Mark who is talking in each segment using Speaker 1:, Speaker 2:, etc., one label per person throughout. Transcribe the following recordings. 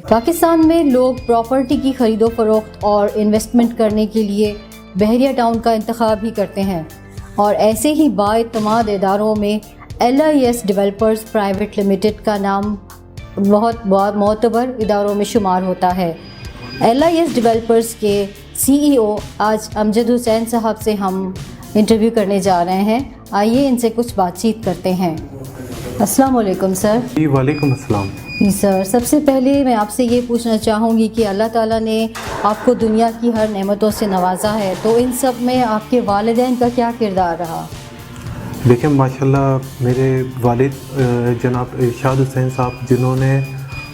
Speaker 1: पाकिस्तान में लोग प्रॉपर्टी की खरीदो फरोख्त और इन्वेस्टमेंट करने के लिए बहरिया टाउन का इंतखाब ही करते हैं और ऐसे ही बाएतमाद इदारों में LIS डेवलपर्स प्राइवेट लिमिटेड का नाम बहुत मोतबर इदारों में शुमार होता है। LIS डेवलपर्स के CEO आज अमजद हुसैन साहब से हम इंटरव्यू करने जा रहे हैं। आइए इनसे कुछ बातचीत करते हैं। अस्सलाम वालेकुम सर।
Speaker 2: जी वालेकुम अस्सलाम।
Speaker 1: जी सर, सबसे पहले मैं आपसे ये पूछना चाहूँगी कि अल्लाह ताला ने आपको दुनिया की हर नेमतों से नवाजा है, तो इन सब में आपके वालिदैन का क्या किरदार रहा?
Speaker 2: देखिए माशाल्लाह मेरे वालिद जनाब इरशाद हुसैन साहब, जिन्होंने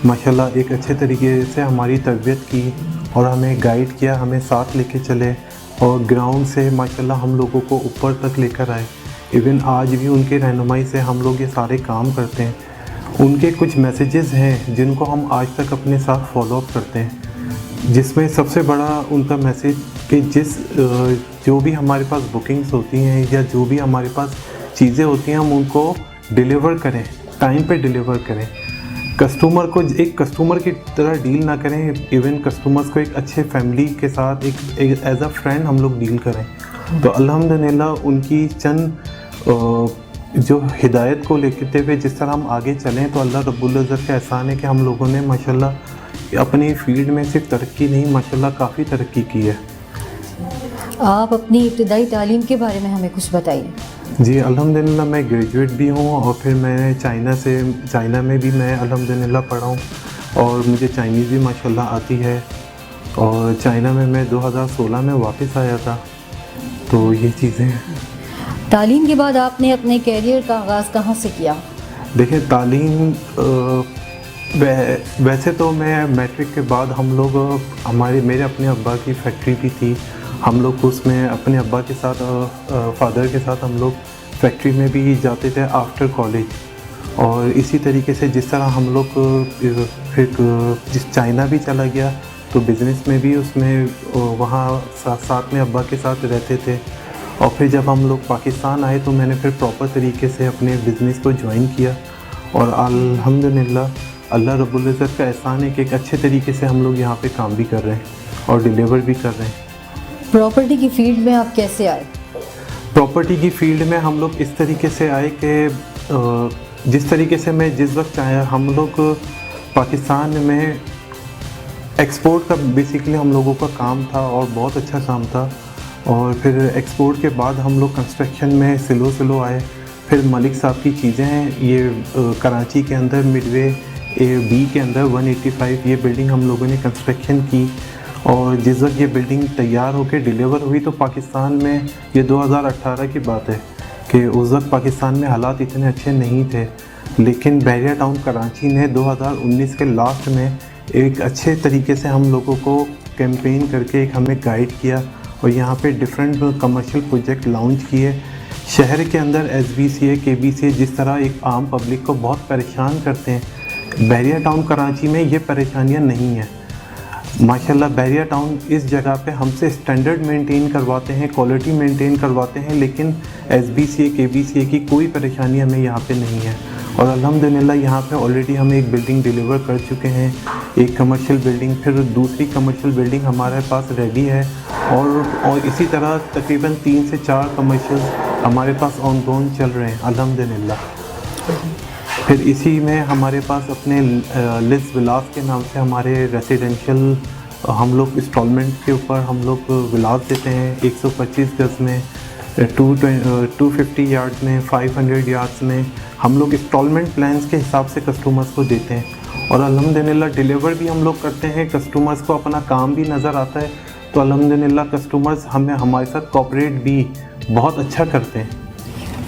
Speaker 2: माशाल्लाह एक अच्छे तरीके से हमारी तरबियत की और हमें गाइड किया, हमें साथ लेके चले और ग्राउंड से माशाल्लाह हम लोगों को ऊपर तक लेकर आए। इवन आज भी उनके रहनुमाई से हम लोग ये सारे काम करते हैं। उनके कुछ मैसेजेस हैं जिनको हम आज तक अपने साथ फॉलो अप करते हैं, जिसमें सबसे बड़ा उनका मैसेज कि जो भी हमारे पास बुकिंग्स होती हैं या जो भी हमारे पास चीज़ें होती हैं हम उनको डिलीवर करें, टाइम पे डिलीवर करें। कस्टमर को एक कस्टमर की तरह डील ना करें, इवन कस्टमर्स को एक अच्छे फैमिली के साथ एक एज अ फ्रेंड हम लोग डील करें। तो अल्हम्दुलिल्लाह उनकी चंद जो हिदायत को लेते हुए जिस तरह हम आगे चलें, तो अल्लाह रब्बुल इज़्ज़त का एहसान है कि हम लोगों ने माशाल्लाह अपनी फील्ड में सिर्फ तरक्की नहीं माशाल्लाह काफ़ी तरक्की की है।
Speaker 1: आप अपनी इब्तिदाई तालीम के बारे में हमें कुछ बताइए।
Speaker 2: जी अल्हम्दुलिल्लाह मैं ग्रेजुएट भी हूँ और फिर मैं चाइना में भी मैं अल्हम्दुलिल्लाह पढ़ा हूँ और मुझे चाइनीज़ भी माशाल्लाह आती है और चाइना में मैं 2016 में वापस आया था। तो ये चीज़ें हैं।
Speaker 1: तालीम के बाद आपने अपने कैरियर का आगाज़ कहाँ से किया?
Speaker 2: देखिए तालीम वैसे तो मैं मैट्रिक के बाद हम लोग मेरे अपने अब्बा की फैक्ट्री भी थी, हम लोग उसमें अपने अब्बा के साथ फादर के साथ हम लोग फैक्ट्री में भी जाते थे आफ्टर कॉलेज। और इसी तरीके से जिस तरह हम लोग फिर जिस चाइना भी चला गया तो बिज़नेस में भी उसमें वहाँ साथ में अब्बा के साथ रहते थे। और फिर जब हम लोग पाकिस्तान आए तो मैंने फिर प्रॉपर तरीके से अपने बिज़नेस को ज्वाइन किया और अल्हम्दुलिल्लाह अल्लाह रब्बुल इज़्ज़त का एहसान है कि एक अच्छे तरीके से हम लोग यहाँ पे काम भी कर रहे हैं और डिलीवर भी कर रहे हैं।
Speaker 1: प्रॉपर्टी की फील्ड में आप कैसे आए?
Speaker 2: प्रॉपर्टी की फील्ड में हम लोग इस तरीके से आए कि जिस तरीके से मैं जिस वक्त आया, हम लोग पाकिस्तान में एक्सपोर्ट का बेसिकली हम लोगों का काम था और बहुत अच्छा काम था। और फिर एक्सपोर्ट के बाद हम लोग कंस्ट्रक्शन में स्लो आए। फिर मलिक साहब की चीज़ें हैं, ये कराची के अंदर मिडवे B के अंदर 185 ये बिल्डिंग हम लोगों ने कंस्ट्रक्शन की और जिस वक्त ये बिल्डिंग तैयार होकर डिलीवर हुई तो पाकिस्तान में ये 2018 की बात है कि उस वक्त पाकिस्तान में हालात इतने अच्छे नहीं थे, लेकिन बहरिया टाउन कराची ने 2019 के लास्ट में एक अच्छे तरीके से हम लोगों को कैंपेन करके एक हमें गाइड किया और यहाँ पे डिफरेंट कमर्शियल प्रोजेक्ट लॉन्च किए। शहर के अंदर SBCA KBCA जिस तरह एक आम पब्लिक को बहुत परेशान करते हैं, बहरिया टाउन कराची में ये परेशानियाँ नहीं हैं। माशाल्लाह बहरिया टाउन इस जगह पे हमसे स्टैंडर्ड मेंटेन करवाते हैं, क्वालिटी मेंटेन करवाते हैं, लेकिन SBCA KBCA की कोई परेशानी हमें यहाँ पे नहीं है। और अल्हम्दुलिल्लाह यहाँ पे ऑलरेडी हम एक बिल्डिंग डिलीवर कर चुके हैं, एक कमर्शियल बिल्डिंग, फिर दूसरी कमर्शियल बिल्डिंग हमारे पास रेडी है और इसी तरह तकरीबन 3 से 4 कमर्शियल हमारे पास ऑनगोइंग चल रहे हैं अल्हम्दुलिल्लाह। फिर इसी में हमारे पास अपने लिस विलास के नाम से हमारे रेसिडेंशियल हम लोग इंस्टॉलमेंट के ऊपर हम लोग विलास देते हैं 125 गज़ में, 250 यार्ड्स में, 500 यार्ड्स में हम लोग इंस्टॉलमेंट प्लान्स के हिसाब से कस्टमर्स को देते हैं और अल्हम्दुलिल्लाह डिलीवर भी हम लोग करते हैं। कस्टमर्स को अपना काम भी नज़र आता है तो अल्हम्दुलिल्लाह कस्टमर्स हमारे साथ कोऑपरेट भी बहुत अच्छा करते हैं।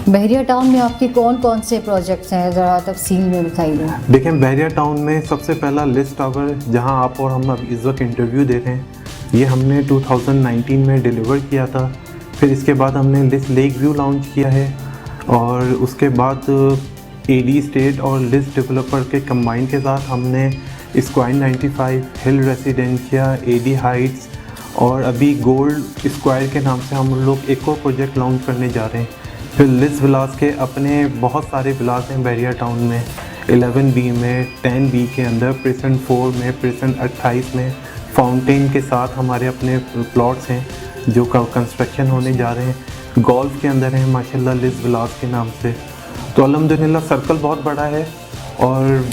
Speaker 1: बहरिया टाउन में आपके कौन कौन से प्रोजेक्ट्स हैं, ज़रा तफसील में बताइए।
Speaker 2: देखिए बहरिया टाउन में सबसे पहला लिस टावर, जहां आप और हम अब इस वक्त इंटरव्यू दे रहे हैं, ये हमने 2019 में डिलीवर किया था। फिर इसके बाद हमने लिस लेक व्यू लॉन्च किया है और उसके बाद AD स्टेट और लिस डेवलपर के कंबाइन के साथ हमने स्क्वायर 95, हिल रेसिडेंशिया, AD हाइट्स और अभी गोल्ड स्क्वायर के नाम से हम लोग एक और प्रोजेक्ट लॉन्च करने जा रहे हैं। फिर लिस विलास के अपने बहुत सारे विलास हैं बहरिया टाउन में, 11B में, 10B के अंदर, प्रेसेंट 4 में, प्रेसेंट 28 में फाउंटेन के साथ हमारे अपने प्लॉट्स हैं जो कंस्ट्रक्शन होने जा रहे हैं। गोल्फ के अंदर हैं माशाल्लाह लिज विलास के नाम से। तो अल्हम्दुलिल्लाह सर्कल बहुत बड़ा है और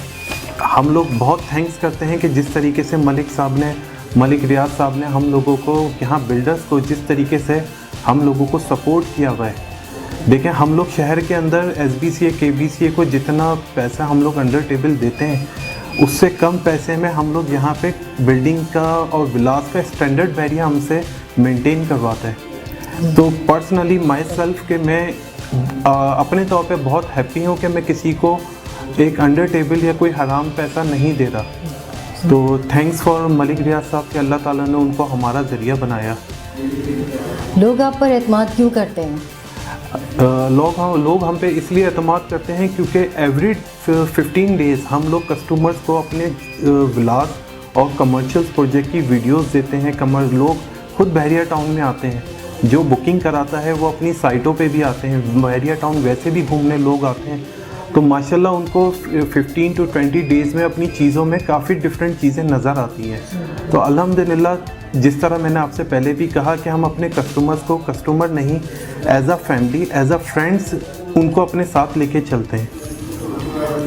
Speaker 2: हम लोग बहुत थैंक्स करते हैं कि जिस तरीके से मलिक रियाज साहब ने हम लोगों को, यहाँ बिल्डर्स को जिस तरीके से हम लोगों को सपोर्ट किया हुआ है। देखें, हम लोग शहर के अंदर SBCA KBCA को जितना पैसा हम लोग अंडर टेबल देते हैं उससे कम पैसे में हम लोग यहाँ पे बिल्डिंग का और विलास का स्टैंडर्ड एरिया हमसे मेंटेन करवाता है। तो पर्सनली माई सेल्फ के मैं अपने तौर पे बहुत हैप्पी हूँ कि मैं किसी को एक अंडर टेबल या कोई हराम पैसा नहीं दे रहा। तो थैंक्स फॉर मलिक रियाज साहब कि अल्लाह ताला ने उनको हमारा ज़रिया बनाया।
Speaker 1: लोग आप पर एतमाद क्यों करते हैं?
Speaker 2: लोग हम पे इसलिए एतमाद करते हैं क्योंकि एवरी 15 डेज़ हम लोग कस्टमर्स को अपने विलास और कमर्शियल प्रोजेक्ट की वीडियोस देते हैं। लोग खुद बहरिया टाउन में आते हैं, जो बुकिंग कराता है वो अपनी साइटों पे भी आते हैं। बहरिया टाउन वैसे भी घूमने लोग आते हैं, तो माशाल्लाह उनको 15 to 20 डेज़ में अपनी चीज़ों में काफ़ी डिफरेंट चीज़ें नज़र आती हैं। तो अल्हम्दुलिल्लाह, जिस तरह मैंने आपसे पहले भी कहा कि हम अपने कस्टमर्स को कस्टमर नहीं, as a family, as a friends उनको अपने साथ लेके चलते हैं।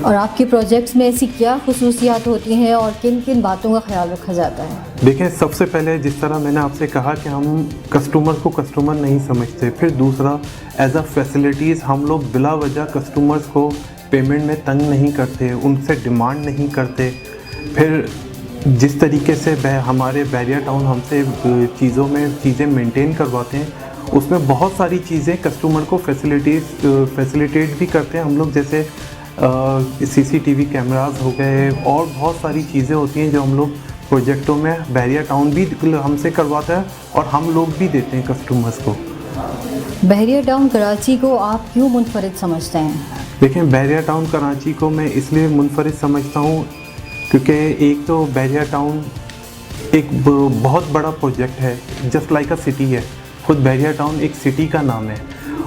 Speaker 1: और आपके प्रोजेक्ट्स में ऐसी क्या खुसूसियात होती हैं और किन किन बातों का ख्याल रखा जाता है?
Speaker 2: देखें, सबसे पहले जिस तरह मैंने आपसे कहा कि हम कस्टमर को कस्टमर नहीं समझते। फिर दूसरा, एज अ फैसिलिटीज़ हम लोग बिला वजह कस्टमर्स को पेमेंट में तंग नहीं करते, उनसे डिमांड नहीं करते। फिर जिस तरीके से हमारे बहरिया टाउन हमसे चीज़ें मेंटेन करवाते हैं, उसमें बहुत सारी चीज़ें कस्टमर को फैसिलिटेट भी करते हैं हम लोग, जैसे CCTV कैमरास हो गए और बहुत सारी चीज़ें होती हैं जो हम लोग प्रोजेक्टों में बहरिया टाउन भी हमसे करवाता है और हम लोग भी देते हैं कस्टमर्स को।
Speaker 1: बहरिया टाउन कराची को आप क्यों मुनफरिद समझते हैं?
Speaker 2: देखें, बहरिया टाउन कराची को मैं इसलिए मुनफरिद समझता हूँ क्योंकि एक तो बहरिया टाउन एक बहुत बड़ा प्रोजेक्ट है, जस्ट लाइक अ सिटी है। खुद बहरिया टाउन एक सिटी का नाम है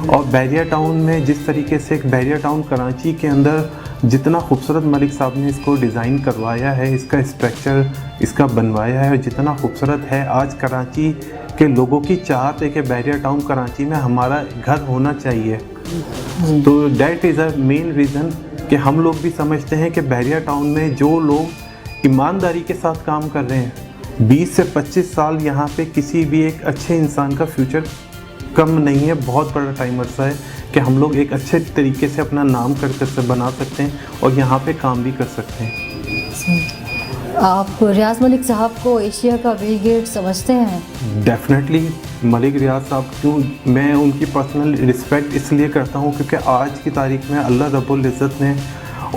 Speaker 2: और बहरिया टाउन में जिस तरीके से बहरिया टाउन कराची के अंदर जितना खूबसूरत मलिक साहब ने इसको डिज़ाइन करवाया है, इसका स्ट्रक्चर इसका बनवाया है, जितना खूबसूरत है, आज कराची के लोगों की चाहत है कि बहरिया टाउन कराची में हमारा घर होना चाहिए। तो that is a main reason कि हम लोग भी समझते हैं कि बहरिया टाउन में जो लोग ईमानदारी के साथ काम कर रहे हैं, 20 से 25 साल यहाँ पे किसी भी एक अच्छे इंसान का फ्यूचर कम नहीं है। बहुत बड़ा टाइम अर्सा है कि हम लोग एक अच्छे तरीके से अपना नाम कर बना सकते हैं और यहाँ पे काम भी कर सकते हैं।
Speaker 1: आप रियाज मलिक साहब को एशिया का बिल गेट समझते हैं?
Speaker 2: डेफिनेटली मलिक रियाज साहब क्यों, मैं उनकी पर्सनल रिस्पेक्ट इसलिए करता हूँ क्योंकि आज की तारीख में अल्लाह रब्बुल इज़्ज़त ने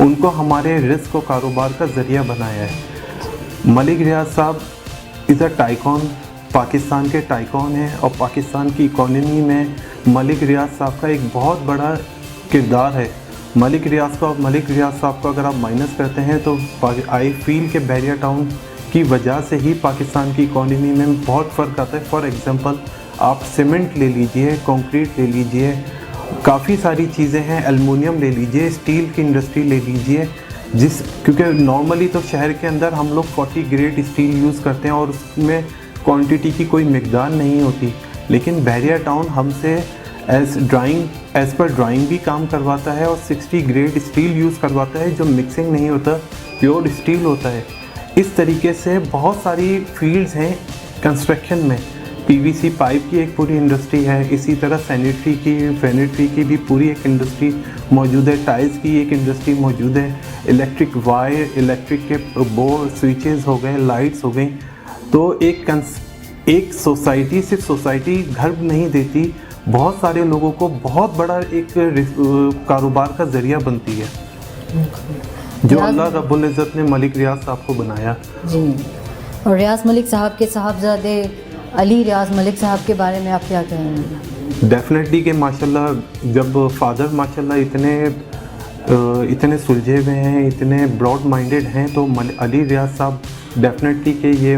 Speaker 2: उनको हमारे रिस्क और कारोबार का ज़रिया बनाया है। मलिक रियाज साहब इज़ अ टाइकॉन, पाकिस्तान के टाइकॉन हैं और पाकिस्तान की इकॉनमी में मलिक रियाज साहब का एक बहुत बड़ा किरदार है। मलिक रियाज साहब को अगर आप माइनस करते हैं तो आई फील के बहरिया टाउन की वजह से ही पाकिस्तान की इकॉनमी में बहुत फ़र्क आता है। फॉर एग्ज़ाम्पल, आप सीमेंट ले लीजिए, कंक्रीट ले लीजिए, काफ़ी सारी चीज़ें हैं, एल्युमिनियम ले लीजिए, स्टील की इंडस्ट्री ले लीजिए, क्योंकि नॉर्मली तो शहर के अंदर हम लोग 40 ग्रेड स्टील यूज़ करते हैं और उसमें क्वांटिटी की कोई मिकदार नहीं होती। लेकिन बहरिया टाउन हमसे एज़ पर ड्राइंग भी काम करवाता है और 60 ग्रेड स्टील यूज़ करवाता है, जो मिक्सिंग नहीं होता, प्योर स्टील होता है। इस तरीके से बहुत सारी फील्ड्स हैं कंस्ट्रक्शन में। PVC पाइप की एक पूरी इंडस्ट्री है, इसी तरह सैनिटरी की भी पूरी एक इंडस्ट्री मौजूद है, टाइल्स की एक इंडस्ट्री मौजूद है, इलेक्ट्रिक वायर, इलेक्ट्रिक के बोर्ड, स्विचेस हो गए, लाइट्स हो गई। तो एक सोसाइटी सिर्फ सोसाइटी घर नहीं देती, बहुत सारे लोगों को बहुत बड़ा एक कारोबार का ज़रिया बनती है, जो अल्लाह रब्बुल इज़्ज़त ने मलिक रियाज साहब को बनाया।
Speaker 1: जी, और रियाज मलिक साहब के साहबजादे अली रियाज मलिक साहब के बारे में आप क्या कहेंगे?
Speaker 2: डेफिनेटली कि माशाल्लाह, जब फादर माशाल्लाह इतने सुलझे हुए हैं, इतने ब्रॉड माइंडेड हैं, तो अली रियाज साहब डेफिनेटली कि ये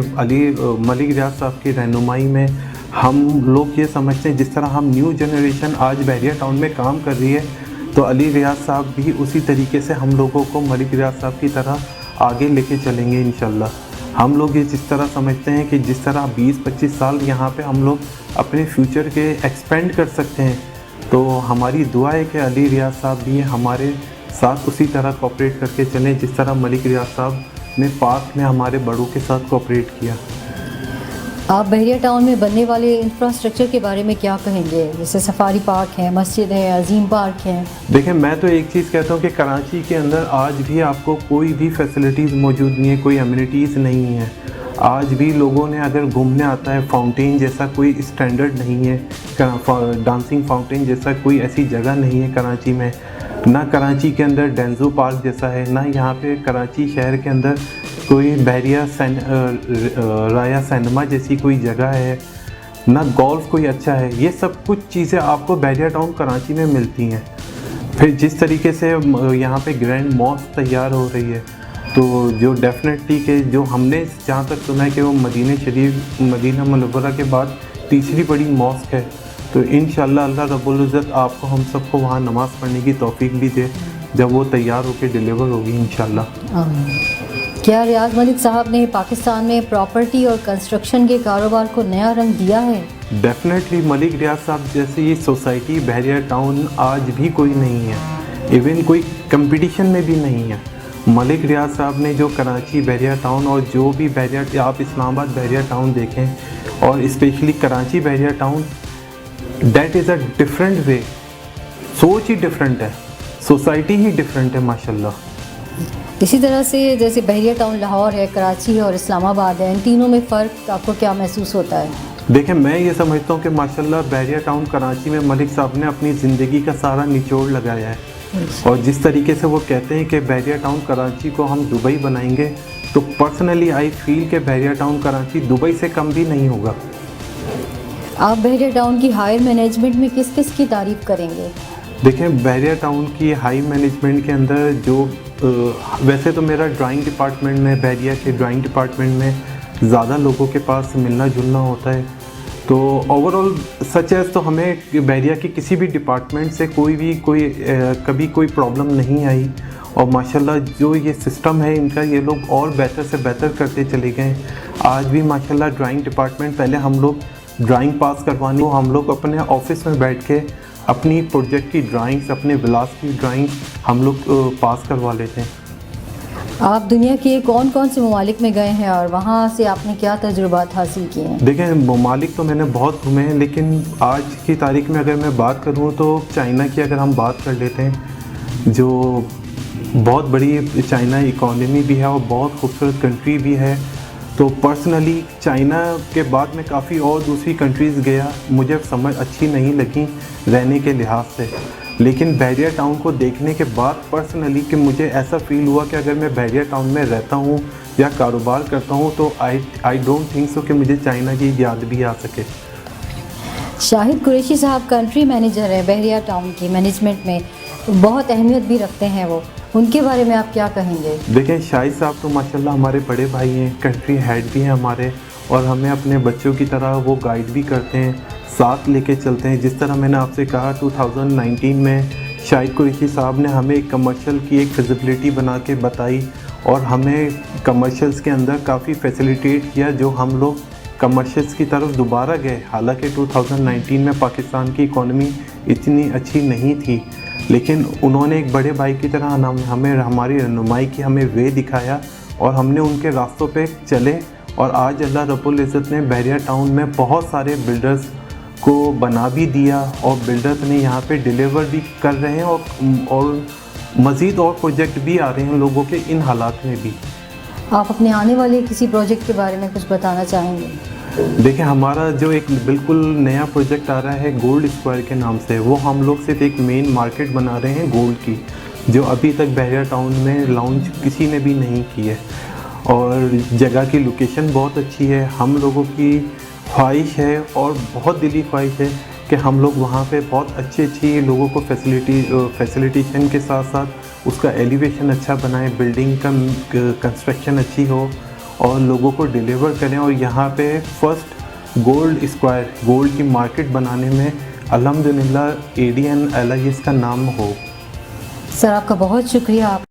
Speaker 2: मलिक रियाज साहब की रहनुमाई में हम लोग ये समझते हैं, जिस तरह हम न्यू जनरेशन आज बहरिया टाउन में काम कर रही है, तो अली रियाज साहब भी उसी तरीके से हम लोगों को मलिक रियाज साहब की तरह आगे लेके चलेंगे इंशाल्लाह। हम लोग ये जिस तरह समझते हैं कि जिस तरह 20-25 साल यहाँ पे हम लोग अपने फ्यूचर के एक्सपेंड कर सकते हैं, तो हमारी दुआ है कि अली रियाज साहब भी हमारे साथ उसी तरह कोऑपरेट करके चलें जिस तरह मलिक रियाज साहब ने पार्क में हमारे बड़ों के साथ कोऑपरेट किया।
Speaker 1: आप बहरिया टाउन में बनने वाले इंफ्रास्ट्रक्चर के बारे में क्या कहेंगे? जैसे सफारी पार्क है, मस्जिद है, अजीम पार्क है।
Speaker 2: देखिए, मैं तो एक चीज़ कहता हूँ कि कराची के अंदर आज भी आपको कोई भी फैसिलिटीज़ मौजूद नहीं है, कोई अम्यूनिटीज़ नहीं है। आज भी लोगों ने अगर घूमने आता है, फाउंटेन जैसा कोई स्टैंडर्ड नहीं है, डांसिंग फाउंटेन जैसा कोई ऐसी जगह नहीं है कराची में। ना कराची के अंदर डेंजो पार्क जैसा है, ना यहाँ पे कराची शहर के अंदर कोई बहरिया राया सिनेमा जैसी कोई जगह है, ना गोल्फ कोई अच्छा है। ये सब कुछ चीज़ें आपको बहरिया टाउन कराची में मिलती हैं। फिर जिस तरीके से यहाँ पे ग्रैंड मॉस्क तैयार हो रही है, तो जो डेफिनेटली कि जो हमने जहाँ तक सुना है कि वो मदीना मुनव्वरा के बाद तीसरी बड़ी मॉस्क है। तो इंशाल्लाह अल्लाह रब्बुल इज़्ज़त आपको हम सबको वहाँ नमाज़ पढ़ने की तौफीक भी दे जब वो तैयार होकर डिलीवर होगी इंशाल्लाह।
Speaker 1: क्या रियाज मलिक साहब ने पाकिस्तान में प्रॉपर्टी और कंस्ट्रक्शन के कारोबार को नया रंग दिया है?
Speaker 2: डेफिनेटली मलिक रियाज साहब जैसी ये सोसाइटी बहरिया टाउन आज भी कोई नहीं है, इवन कोई कंपटीशन में भी नहीं है। मलिक रियाज साहब ने जो कराची बहरिया टाउन और जो भी बहरिया आप इस्लामाबाद बहरिया टाउन देखें और specially Karachi Bahria town, that is a different way. सोच ही डिफरेंट है, सोसाइटी ही डिफरेंट है माशाल्लाह।
Speaker 1: इसी तरह से जैसे बहरिया टाउन लाहौर है, कराची है और इस्लामाबाद है, इन तीनों में फ़र्क आपको क्या महसूस होता है?
Speaker 2: देखें, मैं ये समझता हूँ कि माशाल्लाह बहरिया टाउन कराची में मलिक साहब ने अपनी ज़िंदगी का सारा निचोड़ लगाया है। और जिस तरीके से वो कहते हैं कि बहरिया टाउन कराची को हम दुबई बनाएंगे, तो पर्सनली आई फील कि बहरिया टाउन कराची दुबई से कम भी नहीं होगा।
Speaker 1: आप बहरिया टाउन की हायर मैनेजमेंट में किस किस की तारीफ़ करेंगे?
Speaker 2: देखें, बहरिया टाउन की हाई मैनेजमेंट के अंदर जो वैसे तो मेरा ड्राइंग डिपार्टमेंट में, बहरिया के ड्राइंग डिपार्टमेंट में ज़्यादा लोगों के पास मिलना जुलना होता है, तो ओवरऑल सच है तो हमें बहरिया की किसी भी डिपार्टमेंट से कभी कोई प्रॉब्लम नहीं आई। और माशाल्लाह जो ये सिस्टम है इनका, ये लोग और बेहतर से बेहतर करते चले गए। आज भी माशाल्लाह ड्राइंग डिपार्टमेंट, पहले हम लोग ड्राइंग पास करवाने को हम लोग अपने ऑफिस में बैठ के अपनी प्रोजेक्ट की ड्राइंग्स, अपने विलास की ड्राइंग्स हम लोग पास करवा लेते हैं।
Speaker 1: आप दुनिया के कौन कौन से ममालिक में गए हैं और वहाँ से आपने क्या तजुर्बात हासिल किए हैं?
Speaker 2: देखें, ममालिक तो मैंने बहुत घूमे हैं, लेकिन आज की तारीख में अगर मैं बात करूँ तो चाइना की अगर हम बात कर लेते हैं, जो बहुत बड़ी चाइना इकॉनमी भी है और बहुत खूबसूरत कंट्री भी है। तो पर्सनली चाइना के बाद मैं काफ़ी और दूसरी कंट्रीज़ गया, मुझे समझ अच्छी नहीं लगी रहने के लिहाज से, लेकिन बहरिया टाउन को देखने के बाद पर्सनली कि मुझे ऐसा फ़ील हुआ कि अगर मैं बहरिया टाउन में रहता हूँ या कारोबार करता हूँ तो आई डोंट थिंक सो कि मुझे चाइना की याद भी आ सके।
Speaker 1: शाहिद कुरैशी साहब कंट्री मैनेजर हैं बहरिया टाउन की मैनेजमेंट में, बहुत अहमियत भी रखते हैं वो, उनके बारे में आप क्या कहेंगे?
Speaker 2: देखें, शाहिद साहब तो माशाल्लाह हमारे बड़े भाई हैं, कंट्री हेड भी हैं हमारे, और हमें अपने बच्चों की तरह वो गाइड भी करते हैं, साथ लेके चलते हैं। जिस तरह मैंने आपसे कहा 2019 में शाहिद कुरैशी साहब ने हमें एक कमर्शियल की एक फिजिबिलिटी बना के बताई और हमें कमर्शियल्स के अंदर काफ़ी फैसिलिटेट किया, जो हम लोग कमर्शियल्स की तरफ दोबारा गए। हालांकि 2019 में पाकिस्तान की इकॉनमी इतनी अच्छी नहीं थी, लेकिन उन्होंने एक बड़े भाई की तरह हमें हमारी रहनुमाई की, हमें वे दिखाया और हमने उनके रास्तों पे चले। और आज अल्लाह रब्बुल इज़्ज़त ने बहरिया टाउन में बहुत सारे बिल्डर्स को बना भी दिया और बिल्डर्स ने यहाँ पे डिलीवर भी कर रहे हैं और मज़ीद और प्रोजेक्ट भी आ रहे हैं लोगों के इन हालात में भी।
Speaker 1: आप अपने आने वाले किसी प्रोजेक्ट के बारे में कुछ बताना चाहेंगे?
Speaker 2: देखिए, हमारा जो एक बिल्कुल नया प्रोजेक्ट आ रहा है गोल्ड स्क्वायर के नाम से, वो हम लोग सिर्फ एक मेन मार्केट बना रहे हैं गोल्ड की, जो अभी तक बहरिया टाउन में लॉन्च किसी ने भी नहीं की है। और जगह की लोकेशन बहुत अच्छी है। हम लोगों की ख्वाहिश है और बहुत दिली ख्वाहिश है कि हम लोग वहाँ पे बहुत अच्छी लोगों को फैसिलिटेशन के साथ साथ उसका एलिवेशन अच्छा बनाएं, बिल्डिंग का कंस्ट्रक्शन अच्छी हो और लोगों को डिलीवर करें। और यहाँ पे फर्स्ट गोल्ड स्क्वायर, गोल्ड की मार्केट बनाने में अल्हम्दुलिल्लाह ADN LIS का नाम हो।
Speaker 1: सर आपका बहुत शुक्रिया। आप